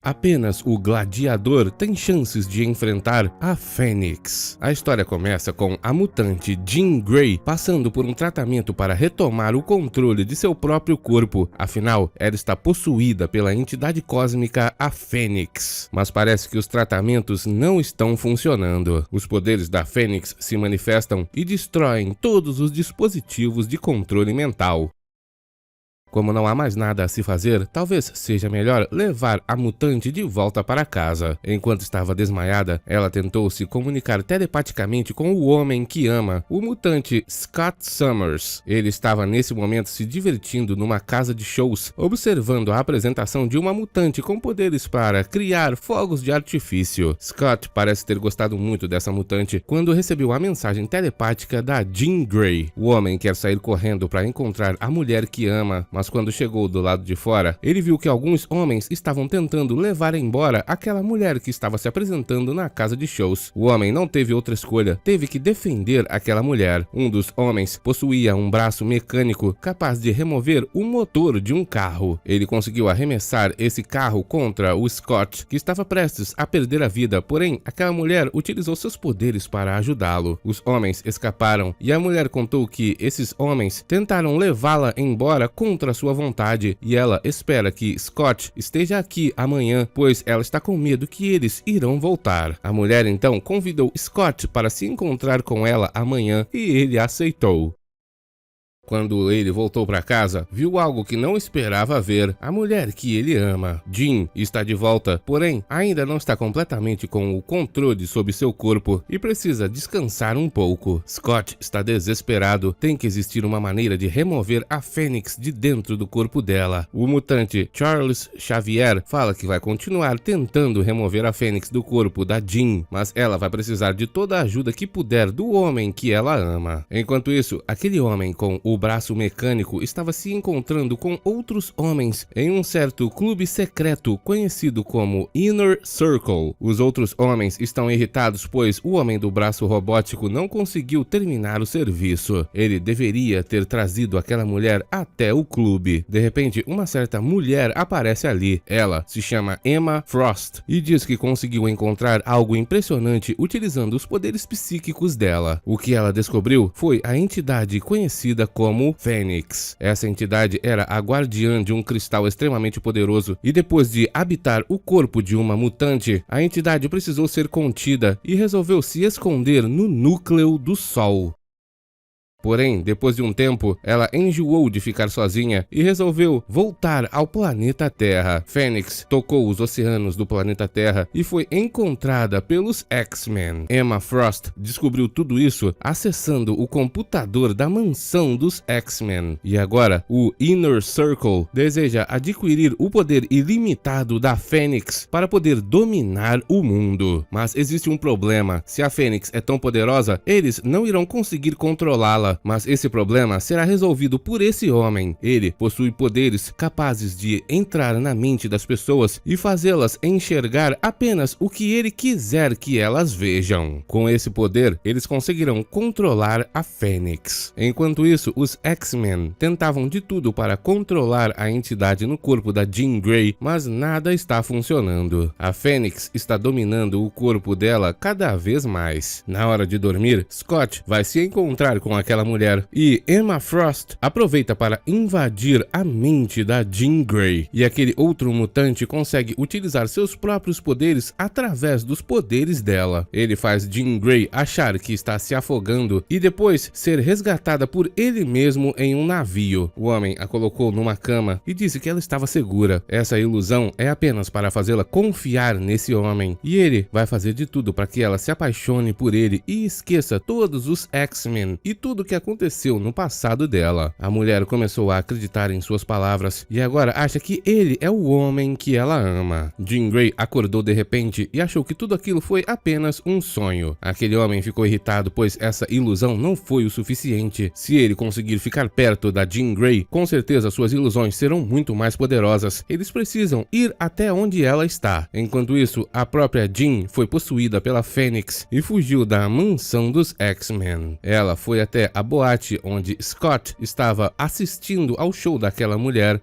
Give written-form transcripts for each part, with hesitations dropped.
apenas o gladiador tem chances de enfrentar a Fênix. A história começa com a mutante Jean Grey passando por um tratamento para retomar o controle de seu próprio corpo, afinal, ela está possuída pela entidade cósmica a Fênix. Mas parece que os tratamentos não estão funcionando. Os poderes da Fênix se manifestam e destroem todos os dispositivos de controle mental. Como não há mais nada a se fazer, talvez seja melhor levar a mutante de volta para casa. Enquanto estava desmaiada, ela tentou se comunicar telepaticamente com o homem que ama, o mutante Scott Summers. Ele estava nesse momento se divertindo numa casa de shows, observando a apresentação de uma mutante com poderes para criar fogos de artifício. Scott parece ter gostado muito dessa mutante quando recebeu a mensagem telepática da Jean Grey. O homem quer sair correndo para encontrar a mulher que ama, mas quando chegou do lado de fora, ele viu que alguns homens estavam tentando levar embora aquela mulher que estava se apresentando na casa de shows. O homem não teve outra escolha, teve que defender aquela mulher. Um dos homens possuía um braço mecânico capaz de remover o motor de um carro. Ele conseguiu arremessar esse carro contra o Scott, que estava prestes a perder a vida, porém aquela mulher utilizou seus poderes para ajudá-lo. Os homens escaparam e a mulher contou que esses homens tentaram levá-la embora contra sua vontade e ela espera que Scott esteja aqui amanhã, pois ela está com medo que eles irão voltar. A mulher então convidou Scott para se encontrar com ela amanhã e ele aceitou. Quando ele voltou para casa, viu algo que não esperava ver, a mulher que ele ama. Jean está de volta, porém ainda não está completamente com o controle sobre seu corpo e precisa descansar um pouco. Scott está desesperado, tem que existir uma maneira de remover a Fênix de dentro do corpo dela. O mutante Charles Xavier fala que vai continuar tentando remover a Fênix do corpo da Jean, mas ela vai precisar de toda a ajuda que puder do homem que ela ama. Enquanto isso, aquele homem com o braço mecânico estava se encontrando com outros homens em um certo clube secreto conhecido como Inner Circle. Os outros homens estão irritados pois o homem do braço robótico não conseguiu terminar o serviço. Ele deveria ter trazido aquela mulher até o clube. De repente, uma certa mulher aparece ali. Ela se chama Emma Frost e diz que conseguiu encontrar algo impressionante utilizando os poderes psíquicos dela. O que ela descobriu foi a entidade conhecida como Fênix. Essa entidade era a guardiã de um cristal extremamente poderoso e depois de habitar o corpo de uma mutante, a entidade precisou ser contida e resolveu se esconder no núcleo do Sol. Porém, depois de um tempo, ela enjoou de ficar sozinha e resolveu voltar ao planeta Terra. Fênix tocou os oceanos do planeta Terra e foi encontrada pelos X-Men. Emma Frost descobriu tudo isso acessando o computador da mansão dos X-Men. E agora, o Inner Circle deseja adquirir o poder ilimitado da Fênix para poder dominar o mundo. Mas existe um problema. Se a Fênix é tão poderosa, eles não irão conseguir controlá-la. Mas esse problema será resolvido por esse homem. Ele possui poderes capazes de entrar na mente das pessoas e fazê-las enxergar apenas o que ele quiser que elas vejam. Com esse poder, eles conseguirão controlar a Fênix. Enquanto isso, os X-Men tentavam de tudo para controlar a entidade no corpo da Jean Grey, mas nada está funcionando. A Fênix está dominando o corpo dela cada vez mais. Na hora de dormir, Scott vai se encontrar com aquela mulher e Emma Frost aproveita para invadir a mente da Jean Grey e aquele outro mutante consegue utilizar seus próprios poderes através dos poderes dela. Ele faz Jean Grey achar que está se afogando e depois ser resgatada por ele mesmo em um navio. O homem a colocou numa cama e disse que ela estava segura. Essa ilusão é apenas para fazê-la confiar nesse homem e ele vai fazer de tudo para que ela se apaixone por ele e esqueça todos os X-Men e tudo que aconteceu no passado dela. A mulher começou a acreditar em suas palavras e agora acha que ele é o homem que ela ama. Jean Grey acordou de repente e achou que tudo aquilo foi apenas um sonho. Aquele homem ficou irritado pois essa ilusão não foi o suficiente. Se ele conseguir ficar perto da Jean Grey, com certeza suas ilusões serão muito mais poderosas. Eles precisam ir até onde ela está. Enquanto isso, a própria Jean foi possuída pela Fênix e fugiu da mansão dos X-Men. Ela foi até a boate onde Scott estava assistindo ao show daquela mulher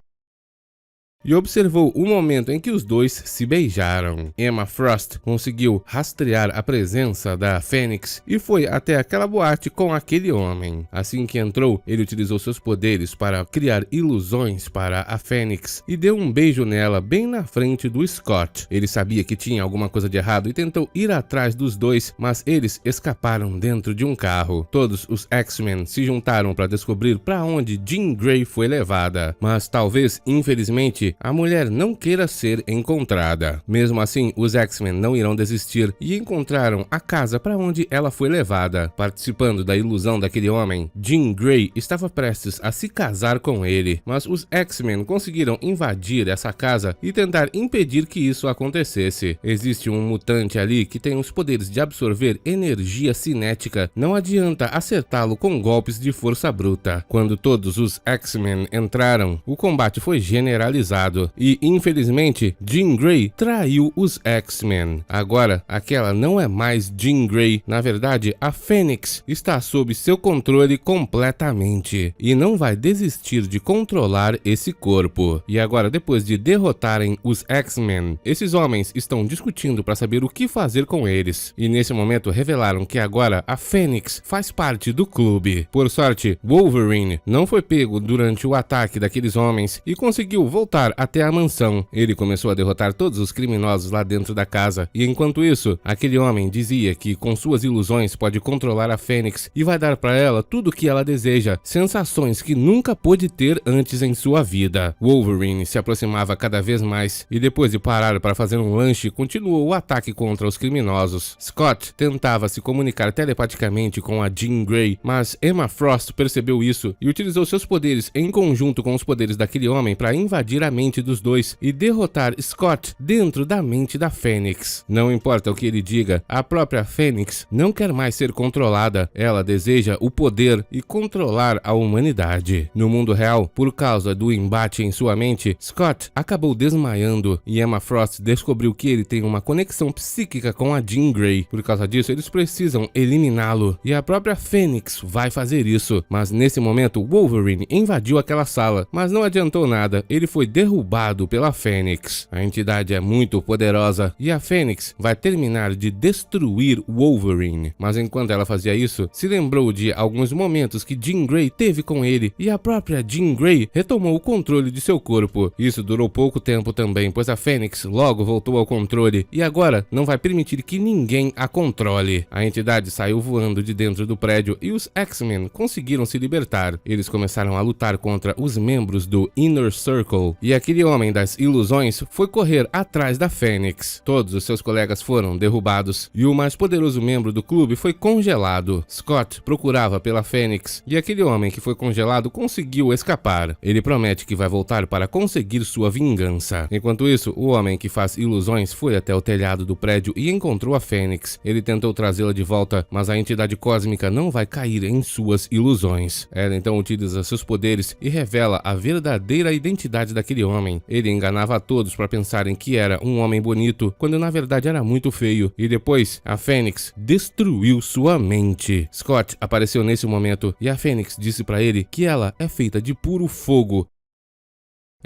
e observou o momento em que os dois se beijaram. Emma Frost conseguiu rastrear a presença da Fênix e foi até aquela boate com aquele homem. Assim que entrou, ele utilizou seus poderes para criar ilusões para a Fênix e deu um beijo nela bem na frente do Scott. Ele sabia que tinha alguma coisa de errado e tentou ir atrás dos dois, mas eles escaparam dentro de um carro. Todos os X-Men se juntaram para descobrir para onde Jean Grey foi levada, mas talvez, infelizmente, a mulher não queira ser encontrada. Mesmo assim, os X-Men não irão desistir e encontraram a casa para onde ela foi levada. Participando da ilusão daquele homem, Jean Grey estava prestes a se casar com ele, mas os X-Men conseguiram invadir essa casa e tentar impedir que isso acontecesse. Existe um mutante ali que tem os poderes de absorver energia cinética, não adianta acertá-lo com golpes de força bruta. Quando todos os X-Men entraram, o combate foi generalizado e, infelizmente, Jean Grey traiu os X-Men. Agora, aquela não é mais Jean Grey, na verdade, a Fênix está sob seu controle completamente e não vai desistir de controlar esse corpo. E agora, depois de derrotarem os X-Men, esses homens estão discutindo para saber o que fazer com eles. E nesse momento revelaram que agora a Fênix faz parte do clube. Por sorte, Wolverine não foi pego durante o ataque daqueles homens e conseguiu voltar até a mansão. Ele começou a derrotar todos os criminosos lá dentro da casa e enquanto isso, aquele homem dizia que com suas ilusões pode controlar a Fênix e vai dar para ela tudo o que ela deseja, sensações que nunca pôde ter antes em sua vida. Wolverine se aproximava cada vez mais e depois de parar para fazer um lanche, continuou o ataque contra os criminosos. Scott tentava se comunicar telepaticamente com a Jean Grey, mas Emma Frost percebeu isso e utilizou seus poderes em conjunto com os poderes daquele homem para invadir a mente dos dois e derrotar Scott dentro da mente da Fênix. Não importa o que ele diga, a própria Fênix não quer mais ser controlada, ela deseja o poder e controlar a humanidade. No mundo real, por causa do embate em sua mente, Scott acabou desmaiando e Emma Frost descobriu que ele tem uma conexão psíquica com a Jean Grey. Por causa disso, eles precisam eliminá-lo e a própria Fênix vai fazer isso. Mas nesse momento, Wolverine invadiu aquela sala, mas não adiantou nada, ele foi derrubado pela Fênix. A entidade é muito poderosa e a Fênix vai terminar de destruir Wolverine. Mas enquanto ela fazia isso, se lembrou de alguns momentos que Jean Grey teve com ele e a própria Jean Grey retomou o controle de seu corpo. Isso durou pouco tempo também, pois a Fênix logo voltou ao controle e agora não vai permitir que ninguém a controle. A entidade saiu voando de dentro do prédio e os X-Men conseguiram se libertar. Eles começaram a lutar contra os membros do Inner Circle e aquele homem das ilusões foi correr atrás da Fênix. Todos os seus colegas foram derrubados e o mais poderoso membro do clube foi congelado. Scott procurava pela Fênix e aquele homem que foi congelado conseguiu escapar. Ele promete que vai voltar para conseguir sua vingança. Enquanto isso, o homem que faz ilusões foi até o telhado do prédio e encontrou a Fênix. Ele tentou trazê-la de volta, mas a entidade cósmica não vai cair em suas ilusões. Ela então utiliza seus poderes e revela a verdadeira identidade daquele homem. Ele enganava a todos para pensarem que era um homem bonito, quando na verdade era muito feio. E depois, a Fênix destruiu sua mente. Scott apareceu nesse momento e a Fênix disse para ele que ela é feita de puro fogo.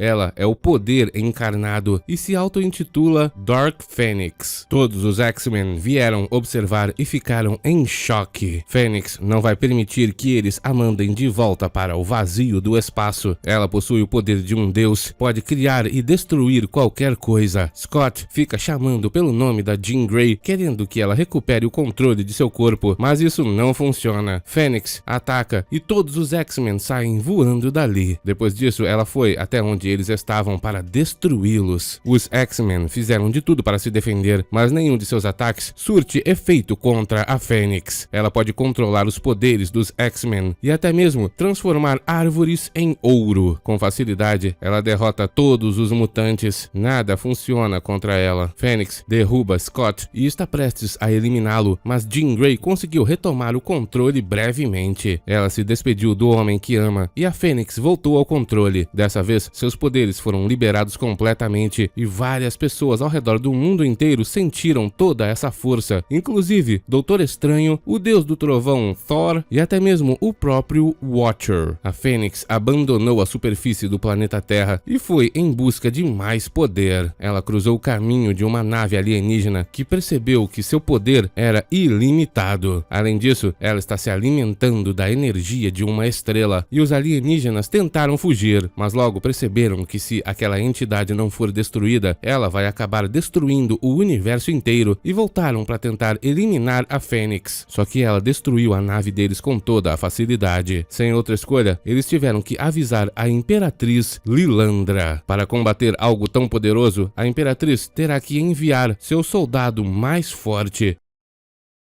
Ela é o poder encarnado e se auto-intitula Dark Phoenix. Todos os X-Men vieram observar e ficaram em choque. Fênix não vai permitir que eles a mandem de volta para o vazio do espaço. Ela possui o poder de um deus, pode criar e destruir qualquer coisa. Scott fica chamando pelo nome da Jean Grey, querendo que ela recupere o controle de seu corpo, mas isso não funciona. Fênix ataca e todos os X-Men saem voando dali. Depois disso, ela foi até onde eles estavam para destruí-los. Os X-Men fizeram de tudo para se defender, mas nenhum de seus ataques surte efeito contra a Fênix. Ela pode controlar os poderes dos X-Men e até mesmo transformar árvores em ouro. Com facilidade, ela derrota todos os mutantes. Nada funciona contra ela. Fênix derruba Scott e está prestes a eliminá-lo, mas Jean Grey conseguiu retomar o controle brevemente. Ela se despediu do homem que ama e a Fênix voltou ao controle. Dessa vez, seus seus poderes foram liberados completamente e várias pessoas ao redor do mundo inteiro sentiram toda essa força, inclusive Doutor Estranho, o Deus do Trovão Thor e até mesmo o próprio Watcher. A Fênix abandonou a superfície do planeta Terra e foi em busca de mais poder. Ela cruzou o caminho de uma nave alienígena que percebeu que seu poder era ilimitado. Além disso, ela está se alimentando da energia de uma estrela e os alienígenas tentaram fugir, mas logo perceberam que se aquela entidade não for destruída, ela vai acabar destruindo o universo inteiro e voltaram para tentar eliminar a Fênix. Só que ela destruiu a nave deles com toda a facilidade. Sem outra escolha, eles tiveram que avisar a Imperatriz Lilandra. Para combater algo tão poderoso, a Imperatriz terá que enviar seu soldado mais forte.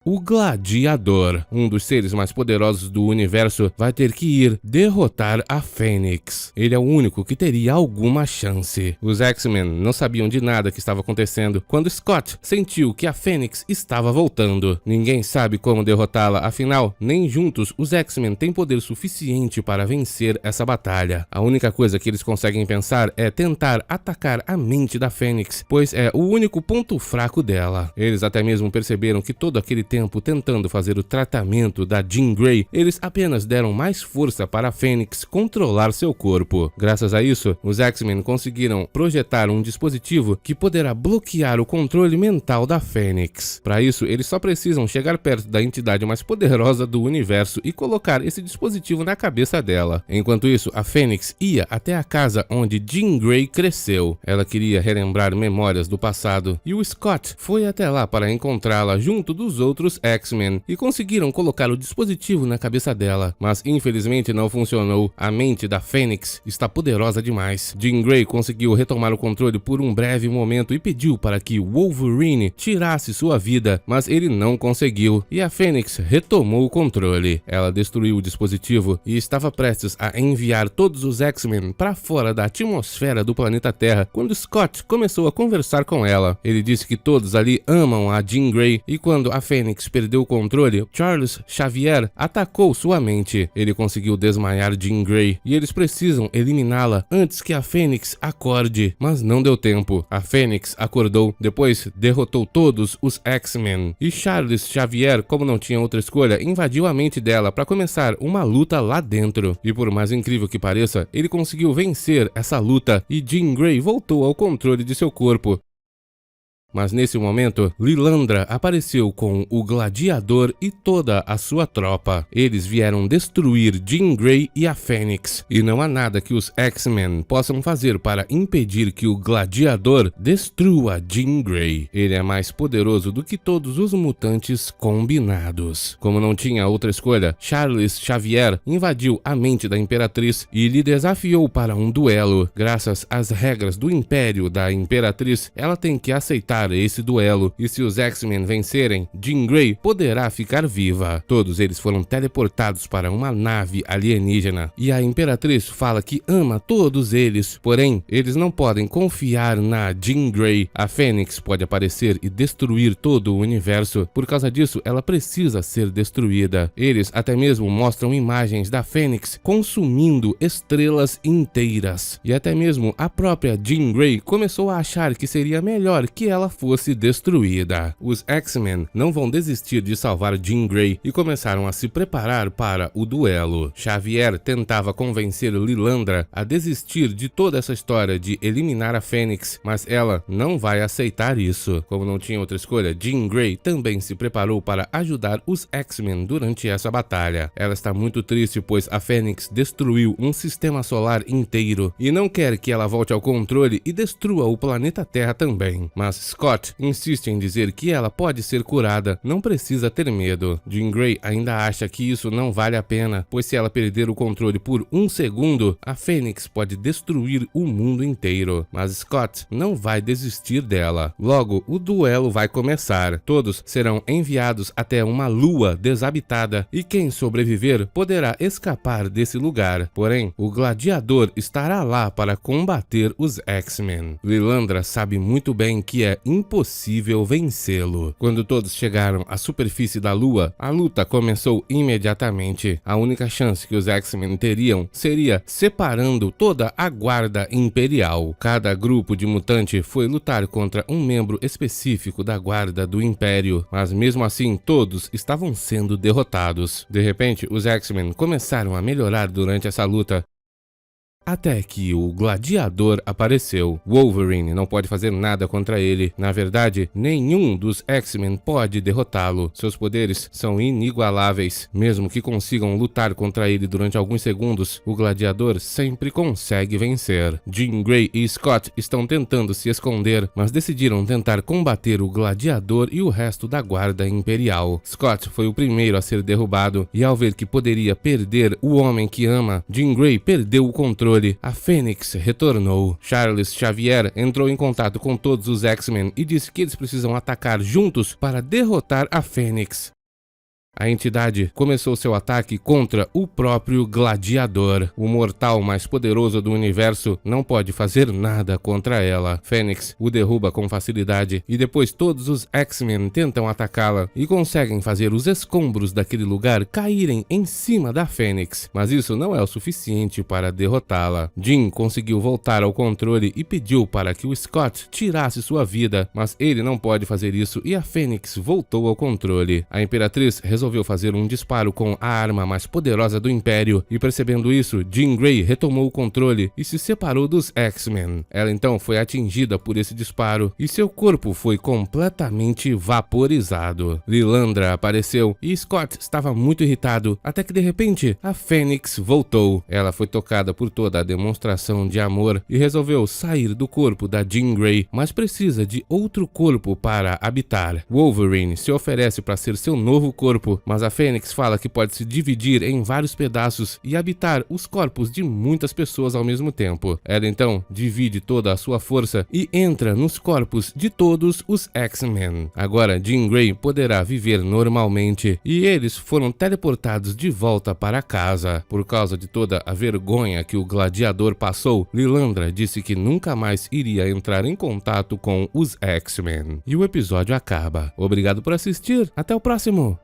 O Gladiador, um dos seres mais poderosos do universo, vai ter que ir derrotar a Fênix. Ele é o único que teria alguma chance. Os X-Men não sabiam de nada que estava acontecendo quando Scott sentiu que a Fênix estava voltando. Ninguém sabe como derrotá-la, afinal, nem juntos os X-Men têm poder suficiente para vencer essa batalha. A única coisa que eles conseguem pensar é tentar atacar a mente da Fênix, pois é o único ponto fraco dela. Eles até mesmo perceberam que todo aquele tempo tentando fazer o tratamento da Jean Grey, eles apenas deram mais força para a Fênix controlar seu corpo. Graças a isso, os X-Men conseguiram projetar um dispositivo que poderá bloquear o controle mental da Fênix. Para isso, eles só precisam chegar perto da entidade mais poderosa do universo e colocar esse dispositivo na cabeça dela. Enquanto isso, a Fênix ia até a casa onde Jean Grey cresceu. Ela queria relembrar memórias do passado e o Scott foi até lá para encontrá-la junto dos outros X-Men e conseguiram colocar o dispositivo na cabeça dela, mas infelizmente não funcionou. A mente da Fênix está poderosa demais. Jean Grey conseguiu retomar o controle por um breve momento e pediu para que Wolverine tirasse sua vida, mas ele não conseguiu e a Fênix retomou o controle. Ela destruiu o dispositivo e estava prestes a enviar todos os X-Men para fora da atmosfera do planeta Terra quando Scott começou a conversar com ela. Ele disse que todos ali amam a Jean Grey e quando a Fênix perdeu o controle, Charles Xavier atacou sua mente. Ele conseguiu desmaiar Jean Grey e eles precisam eliminá-la antes que a Fênix acorde, mas não deu tempo. A Fênix acordou, depois derrotou todos os X-Men e Charles Xavier, como não tinha outra escolha, invadiu a mente dela para começar uma luta lá dentro. E por mais incrível que pareça, ele conseguiu vencer essa luta e Jean Grey voltou ao controle de seu corpo. Mas nesse momento, Lilandra apareceu com o Gladiador e toda a sua tropa. Eles vieram destruir Jean Grey e a Fênix, e não há nada que os X-Men possam fazer para impedir que o Gladiador destrua Jean Grey. Ele é mais poderoso do que todos os mutantes combinados. Como não tinha outra escolha, Charles Xavier invadiu a mente da Imperatriz e lhe desafiou para um duelo. Graças às regras do Império da Imperatriz, ela tem que aceitar esse duelo, e se os X-Men vencerem, Jean Grey poderá ficar viva. Todos eles foram teleportados para uma nave alienígena, e a Imperatriz fala que ama todos eles, porém, eles não podem confiar na Jean Grey. A Fênix pode aparecer e destruir todo o universo, por causa disso ela precisa ser destruída. Eles até mesmo mostram imagens da Fênix consumindo estrelas inteiras, e até mesmo a própria Jean Grey começou a achar que seria melhor que ela fosse destruída. Os X-Men não vão desistir de salvar Jean Grey e começaram a se preparar para o duelo. Xavier tentava convencer Lilandra a desistir de toda essa história de eliminar a Fênix, mas ela não vai aceitar isso. Como não tinha outra escolha, Jean Grey também se preparou para ajudar os X-Men durante essa batalha. Ela está muito triste, pois a Fênix destruiu um sistema solar inteiro e não quer que ela volte ao controle e destrua o planeta Terra também. Mas Scott insiste em dizer que ela pode ser curada, não precisa ter medo. Jean Grey ainda acha que isso não vale a pena, pois se ela perder o controle por um segundo, a Fênix pode destruir o mundo inteiro. Mas Scott não vai desistir dela. Logo, o duelo vai começar. Todos serão enviados até uma lua desabitada e quem sobreviver poderá escapar desse lugar. Porém, o Gladiador estará lá para combater os X-Men. Lilandra sabe muito bem que é impossível vencê-lo. Quando todos chegaram à superfície da Lua, a luta começou imediatamente. A única chance que os X-Men teriam seria separando toda a Guarda Imperial. Cada grupo de mutante foi lutar contra um membro específico da Guarda do Império, mas mesmo assim todos estavam sendo derrotados. De repente, os X-Men começaram a melhorar durante essa luta, até que o Gladiador apareceu. Wolverine não pode fazer nada contra ele. Na verdade, nenhum dos X-Men pode derrotá-lo. Seus poderes são inigualáveis. Mesmo que consigam lutar contra ele durante alguns segundos, o Gladiador sempre consegue vencer. Jean Grey e Scott estão tentando se esconder, mas decidiram tentar combater o Gladiador e o resto da Guarda Imperial. Scott foi o primeiro a ser derrubado, e ao ver que poderia perder o homem que ama, Jean Grey perdeu o controle. A Fênix retornou. Charles Xavier entrou em contato com todos os X-Men e disse que eles precisam atacar juntos para derrotar a Fênix. A entidade começou seu ataque contra o próprio Gladiador. O mortal mais poderoso do universo não pode fazer nada contra ela. Fênix o derruba com facilidade e depois todos os X-Men tentam atacá-la e conseguem fazer os escombros daquele lugar caírem em cima da Fênix. Mas isso não é o suficiente para derrotá-la. Jean conseguiu voltar ao controle e pediu para que o Scott tirasse sua vida, mas ele não pode fazer isso e a Fênix voltou ao controle. A Imperatriz resolveu fazer um disparo com a arma mais poderosa do Império e, percebendo isso, Jean Grey retomou o controle e se separou dos X-Men. Ela então foi atingida por esse disparo e seu corpo foi completamente vaporizado. Lilandra apareceu e Scott estava muito irritado, até que de repente a Fênix voltou. Ela foi tocada por toda a demonstração de amor e resolveu sair do corpo da Jean Grey, mas precisa de outro corpo para habitar. Wolverine se oferece para ser seu novo corpo, mas a Fênix fala que pode se dividir em vários pedaços e habitar os corpos de muitas pessoas ao mesmo tempo. Ela então divide toda a sua força e entra nos corpos de todos os X-Men. Agora Jean Grey poderá viver normalmente e eles foram teleportados de volta para casa. Por causa de toda a vergonha que o Gladiador passou, Lilandra disse que nunca mais iria entrar em contato com os X-Men. E o episódio acaba. Obrigado por assistir, até o próximo!